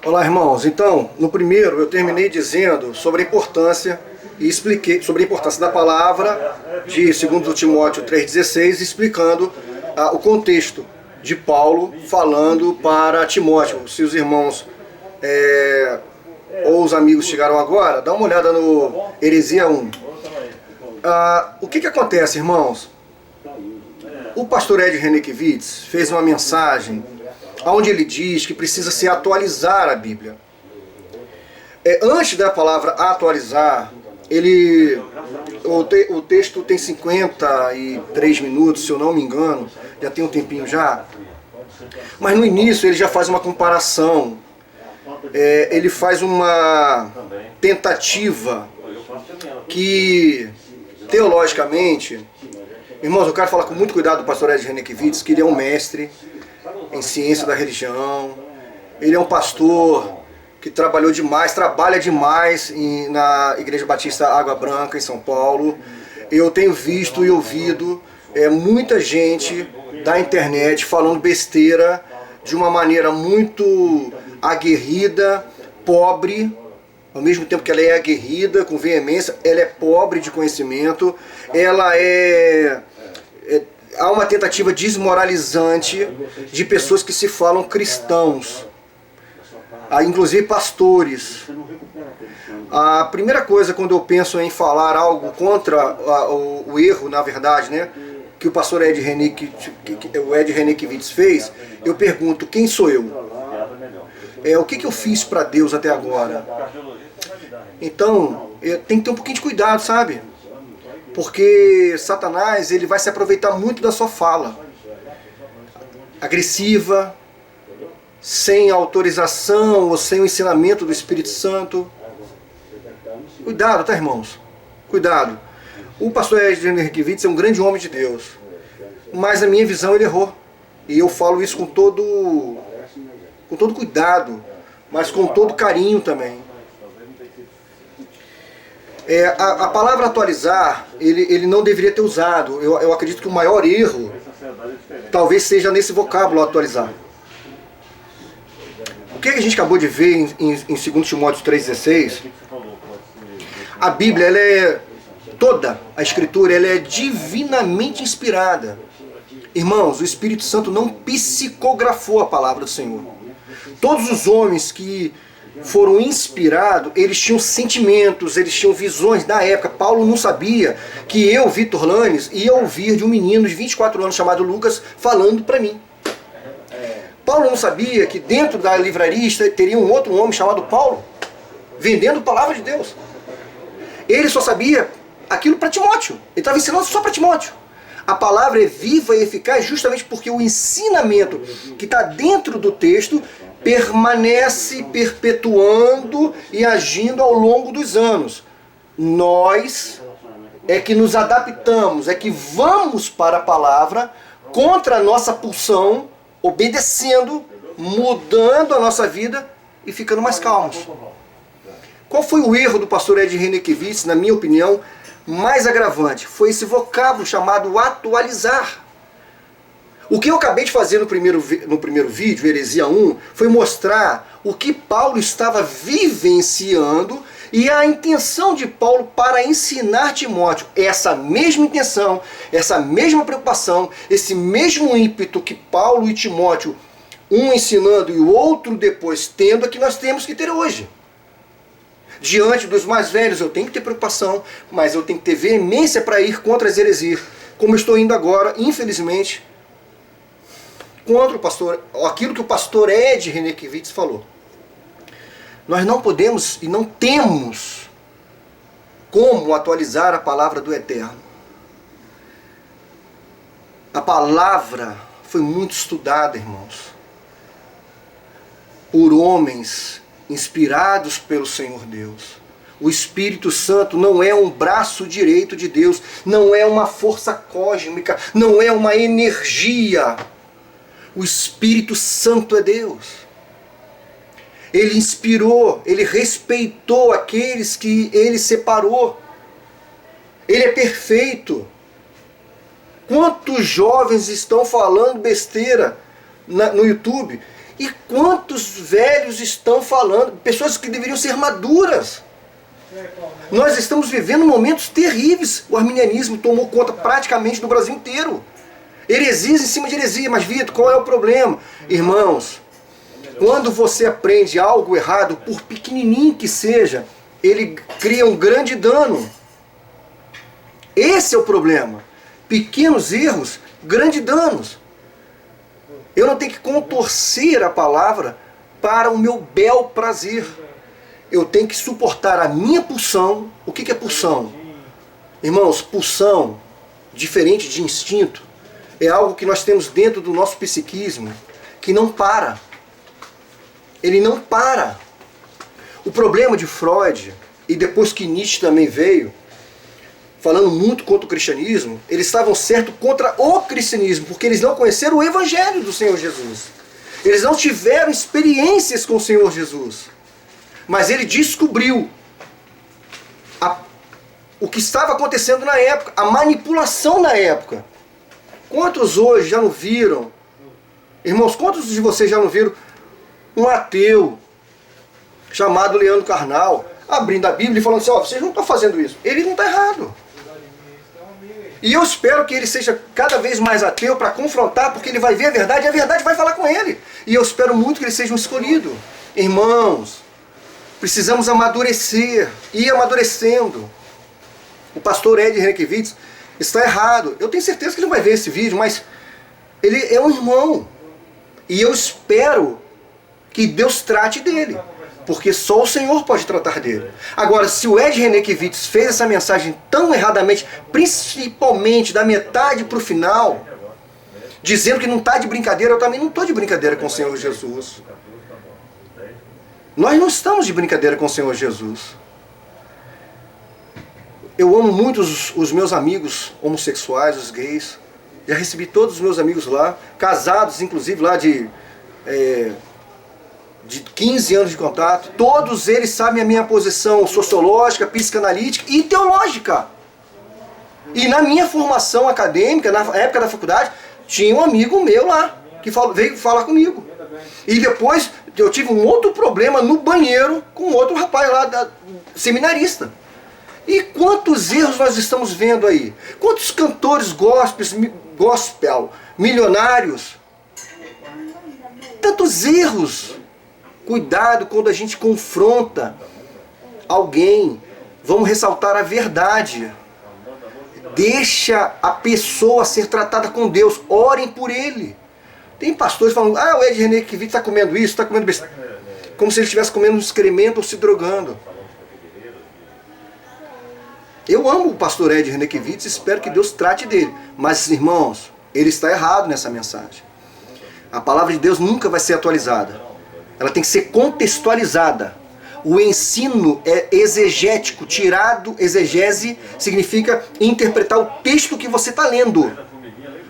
Olá, irmãos. Então, no primeiro eu terminei dizendo sobre a importância e expliquei sobre a importância da palavra de 2 Timóteo 3,16, explicando o contexto de Paulo falando para Timóteo. Se os irmãos ou os amigos chegaram agora, dá uma olhada no Heresia 1. O que acontece, irmãos? O pastor Ed Renekiewicz fez uma mensagem onde ele diz que precisa se atualizar a Bíblia. Antes da palavra atualizar, o texto tem 53 minutos, se eu não me engano, já tem um tempinho já. Mas no início ele já faz uma comparação, ele faz uma tentativa que, teologicamente, irmãos, eu quero falar com muito cuidado do pastor Ed Renekiewicz, que ele é um mestre em ciência da religião. Ele é um pastor que trabalha demais na Igreja Batista Água Branca, em São Paulo. Eu tenho visto e ouvido muita gente da internet falando besteira de uma maneira muito aguerrida, pobre, ao mesmo tempo que ela é aguerrida, com veemência, ela é pobre de conhecimento, há uma tentativa desmoralizante de pessoas que se falam cristãos, inclusive pastores. A primeira coisa, quando eu penso em falar algo contra o erro, na verdade, né, que o pastor Ed Renekiewicz fez, eu pergunto: quem sou eu? O que eu fiz para Deus até agora? Então, tem que ter um pouquinho de cuidado, sabe? Porque Satanás, ele vai se aproveitar muito da sua fala agressiva, sem autorização ou sem o ensinamento do Espírito Santo. Cuidado, tá, irmãos? Cuidado. O pastor Ed Renekiewicz é um grande homem de Deus, mas na minha visão ele errou. E eu falo isso com todo cuidado, mas com todo carinho também. A palavra atualizar, ele não deveria ter usado. Eu acredito que o maior erro talvez seja nesse vocábulo atualizar. O que a gente acabou de ver em 2 Timóteo 3,16? A Bíblia, toda a Escritura, ela é divinamente inspirada. Irmãos, o Espírito Santo não psicografou a palavra do Senhor. Todos os homens que foram inspirados, eles tinham sentimentos, eles tinham visões da época. Paulo não sabia que eu, Vitor Lanes, ia ouvir de um menino de 24 anos chamado Lucas falando para mim. Paulo não sabia que dentro da livraria teria um outro homem chamado Paulo, vendendo a palavra de Deus. Ele só sabia aquilo para Timóteo. Ele estava ensinando só para Timóteo. A palavra é viva e eficaz justamente porque o ensinamento que está dentro do texto permanece perpetuando e agindo ao longo dos anos. Nós é que nos adaptamos, é que vamos para a palavra contra a nossa pulsão, obedecendo, mudando a nossa vida e ficando mais calmos. Qual foi o erro do pastor Ed Renekiewicz, na minha opinião, mais agravante? Foi esse vocábulo chamado atualizar. O que eu acabei de fazer no primeiro vídeo, Heresia 1, foi mostrar o que Paulo estava vivenciando e a intenção de Paulo para ensinar Timóteo. Essa mesma intenção, essa mesma preocupação, esse mesmo ímpeto que Paulo e Timóteo, um ensinando e o outro depois tendo, é que nós temos que ter hoje. Diante dos mais velhos eu tenho que ter preocupação, mas eu tenho que ter veemência para ir contra as heresias, como eu estou indo agora, infelizmente, contra o pastor, aquilo que o pastor Ed Renekiewicz falou. Nós não podemos e não temos como atualizar a palavra do Eterno. A palavra foi muito estudada, irmãos, por homens inspirados pelo Senhor Deus. O Espírito Santo não é um braço direito de Deus, não é uma força cósmica, não é uma energia. O Espírito Santo é Deus. Ele inspirou, ele respeitou aqueles que ele separou. Ele é perfeito. Quantos jovens estão falando besteira no YouTube E quantos velhos estão falando, pessoas que deveriam ser maduras. Nós estamos vivendo momentos terríveis. O arminianismo tomou conta praticamente do Brasil inteiro. Heresias em cima de heresia. Mas, Vitor, qual é o problema? Irmãos, quando você aprende algo errado, por pequenininho que seja, ele cria um grande dano. Esse é o problema. Pequenos erros, grandes danos. Eu não tenho que contorcer a palavra para o meu bel prazer. Eu tenho que suportar a minha pulsão. O que é pulsão? Irmãos, pulsão, diferente de instinto, é algo que nós temos dentro do nosso psiquismo que não para. Ele não para. O problema de Freud, e depois que Nietzsche também veio, falando muito contra o cristianismo, eles estavam certos contra o cristianismo, porque eles não conheceram o evangelho do Senhor Jesus. Eles não tiveram experiências com o Senhor Jesus. Mas ele descobriu o que estava acontecendo na época, a manipulação na época. Quantos hoje já não viram, irmãos, quantos de vocês já não viram um ateu chamado Leandro Carnal abrindo a Bíblia e falando assim, ó, vocês não estão fazendo isso. Ele não está errado. E eu espero que ele seja cada vez mais ateu para confrontar, porque ele vai ver a verdade e a verdade vai falar com ele. E eu espero muito que ele seja um escolhido. Irmãos, precisamos amadurecer, ir amadurecendo. O pastor Ed Renekiewicz está errado. Eu tenho certeza que ele vai ver esse vídeo, mas ele é um irmão. E eu espero que Deus trate dele, porque só o Senhor pode tratar dele. Agora, se o Ed Renekiewicz fez essa mensagem tão erradamente, principalmente da metade para o final, dizendo que não está de brincadeira, eu também não estou de brincadeira com o Senhor Jesus. Nós não estamos de brincadeira com o Senhor Jesus. Eu amo muito os meus amigos homossexuais, os gays. Já recebi todos os meus amigos lá, casados, inclusive lá de 15 anos de contato. Todos eles sabem a minha posição sociológica, psicanalítica e teológica. E na minha formação acadêmica, na época da faculdade, tinha um amigo meu lá, que veio falar comigo. E depois eu tive um outro problema no banheiro com outro rapaz lá, seminarista. E quantos erros nós estamos vendo aí? Quantos cantores gospel, milionários? Tantos erros. Cuidado quando a gente confronta alguém. Vamos ressaltar a verdade. Deixa a pessoa ser tratada com Deus. Orem por ele. Tem pastores falando, o Ed Renekiewicz está comendo isso, está comendo besteira. Como se ele estivesse comendo um excremento ou se drogando. Eu amo o pastor Ed Renekiewicz e espero que Deus trate dele. Mas, irmãos, ele está errado nessa mensagem. A palavra de Deus nunca vai ser atualizada. Ela tem que ser contextualizada. O ensino é exegético, exegese significa interpretar o texto que você está lendo.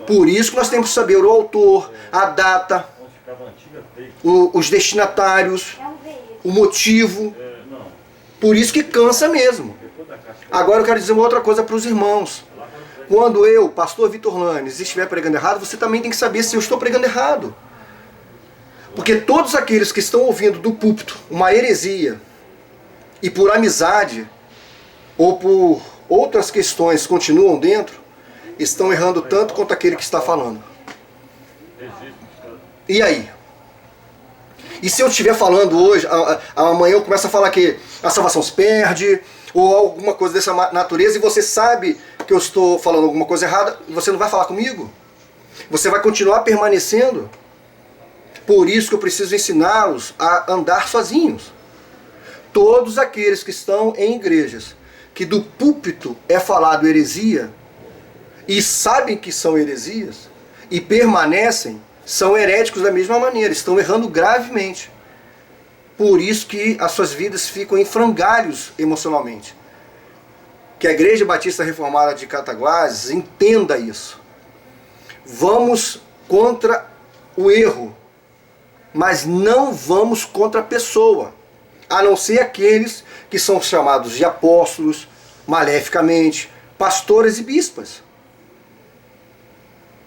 Por isso que nós temos que saber o autor, a data, os destinatários, o motivo. Por isso que cansa mesmo. Agora eu quero dizer uma outra coisa para os irmãos. Quando eu, pastor Vitor Lanes, estiver pregando errado, você também tem que saber se eu estou pregando errado. Porque todos aqueles que estão ouvindo do púlpito uma heresia e por amizade ou por outras questões continuam dentro, estão errando tanto quanto aquele que está falando. E aí? E se eu estiver falando hoje, amanhã eu começo a falar que a salvação se perde, ou alguma coisa dessa natureza, e você sabe que eu estou falando alguma coisa errada, e você não vai falar comigo? Você vai continuar permanecendo? Por isso que eu preciso ensiná-los a andar sozinhos. Todos aqueles que estão em igrejas, que do púlpito é falado heresia, e sabem que são heresias, e permanecem, são heréticos da mesma maneira, estão errando gravemente. Por isso que as suas vidas ficam em frangalhos emocionalmente. Que a Igreja Batista Reformada de Cataguases entenda isso. Vamos contra o erro, mas não vamos contra a pessoa, a não ser aqueles que são chamados de apóstolos, maleficamente, pastores e bispas.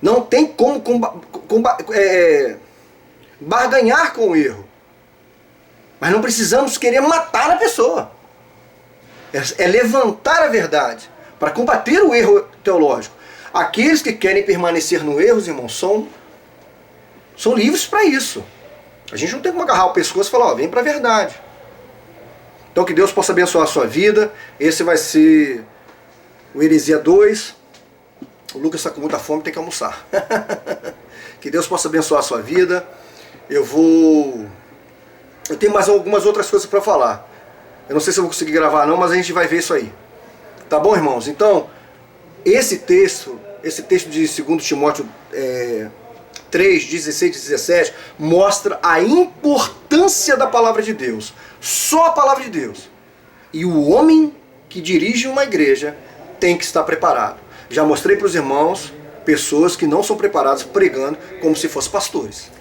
Não tem como barganhar com o erro. Mas não precisamos querer matar a pessoa. É levantar a verdade para combater o erro teológico. Aqueles que querem permanecer no erro, irmãos, são livres para isso. A gente não tem como agarrar o pescoço e falar, ó, vem para a verdade. Então que Deus possa abençoar a sua vida. Esse vai ser o Heresia 2. O Lucas está com muita fome, tem que almoçar. Que Deus possa abençoar a sua vida. Eu tenho mais algumas outras coisas para falar. Eu não sei se eu vou conseguir gravar não, mas a gente vai ver isso aí. Tá bom, irmãos? Então, esse texto de 2 Timóteo 3, 16 e 17, mostra a importância da palavra de Deus. Só a palavra de Deus. E o homem que dirige uma igreja tem que estar preparado. Já mostrei para os irmãos pessoas que não são preparadas pregando como se fossem pastores.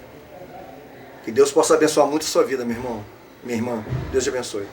Que Deus possa abençoar muito a sua vida, meu irmão, minha irmã. Deus te abençoe.